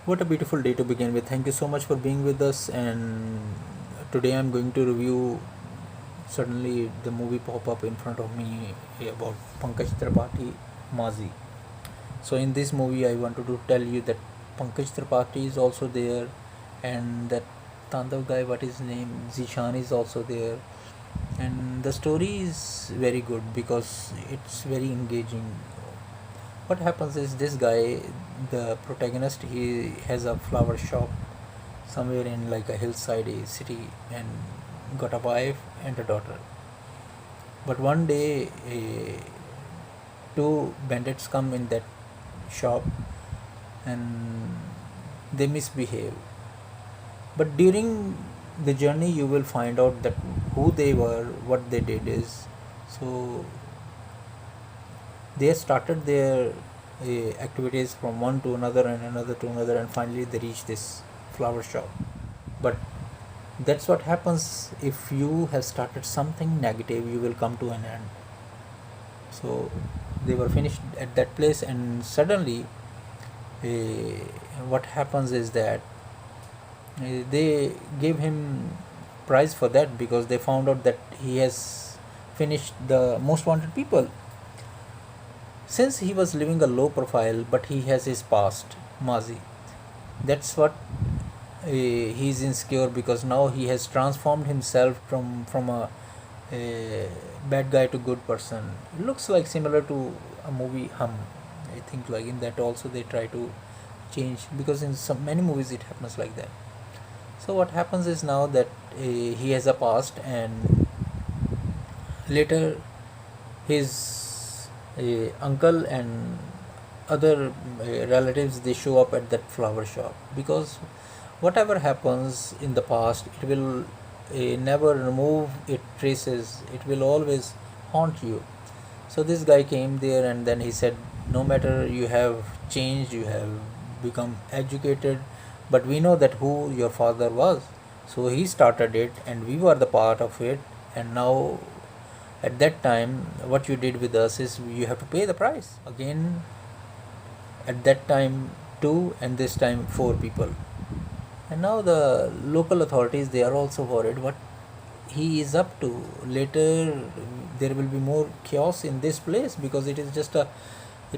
What a beautiful day to begin with. Thank you so much for being with us. And today I'm going to review suddenly the movie pop up in front of me about Pankaj Tripathi Mazi. So in this movie, I wanted to tell you that Pankaj Tripathi is also there, and that Tandav guy, what his name, Zishan is also there, and the story is very good because it's very engaging. What happens is this guy, the protagonist, he has a flower shop somewhere in like a hillside city and got a wife and a daughter. But one day, two bandits come in that shop and they misbehave. But during the journey, you will find out that who they were, what they did is. So they started their activities from one to another and another to another, and finally they reach this flower shop. But that's what happens if you have started something negative, you will come to an end. So they were finished at that place, and suddenly uh, what happens is that they gave him prize for that because they found out that he has finished the most wanted people. Since he was living a low profile, but he has his past, Mazi. That's what he's insecure because now he has transformed himself from a bad guy to good person. It looks like similar to a movie Hum. I think like in that also they try to change because in some many movies it happens like that. So what happens is now that he has a past, and later his uncle and other relatives, they show up at that flower shop because whatever happens in the past, it will never remove its traces, it will always haunt you. So this guy came there and then he said, no matter you have changed, you have become educated, but we know that who your father was. So he started it and we were the part of it, and now at that time what you did with us is you have to pay the price again. At that time two, and this time four people. And now the local authorities, they are also worried what he is up to. Later there will be more chaos in this place because it is just a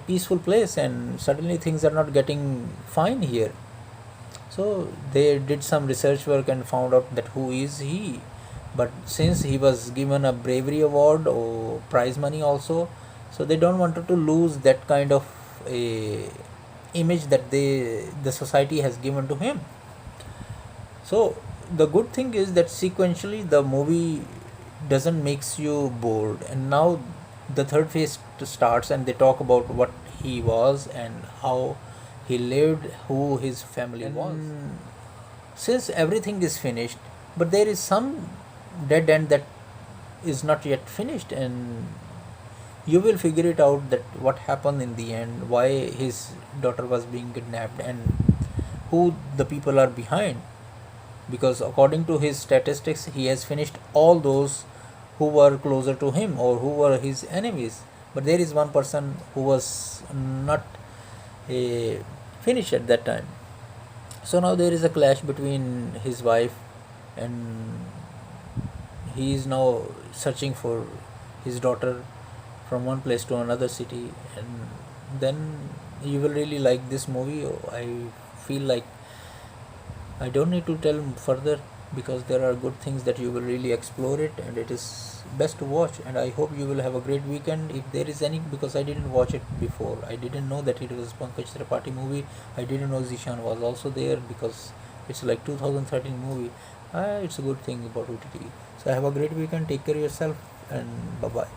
peaceful place, and suddenly things are not getting fine here. So they did some research work and found out that who is he. But since he was given a bravery award or prize money also, so they don't want to lose that kind of a image that the society has given to him. So the good thing is that sequentially the movie doesn't makes you bored, and now the third phase starts and they talk about what he was and how he lived, who his family was. And since everything is finished, but there is some dead end that is not yet finished, and you will figure it out that what happened in the end, why his daughter was being kidnapped, and who the people are behind. Because according to his statistics, he has finished all those who were closer to him or who were his enemies, but there is one person who was not finished at that time. So now there is a clash between his wife, and he is now searching for his daughter from one place to another city. And then you will really like this movie. I feel like I don't need to tell further because there are good things that you will really explore it, and it is best to watch. And I hope you will have a great weekend. If there is any, because I didn't watch it before, I didn't know that it was Pankaj Tripathi movie. I didn't know Zishan was also there because it's like 2013 movie. It's a good thing about OTT. So have a great weekend. Take care of yourself, and bye bye.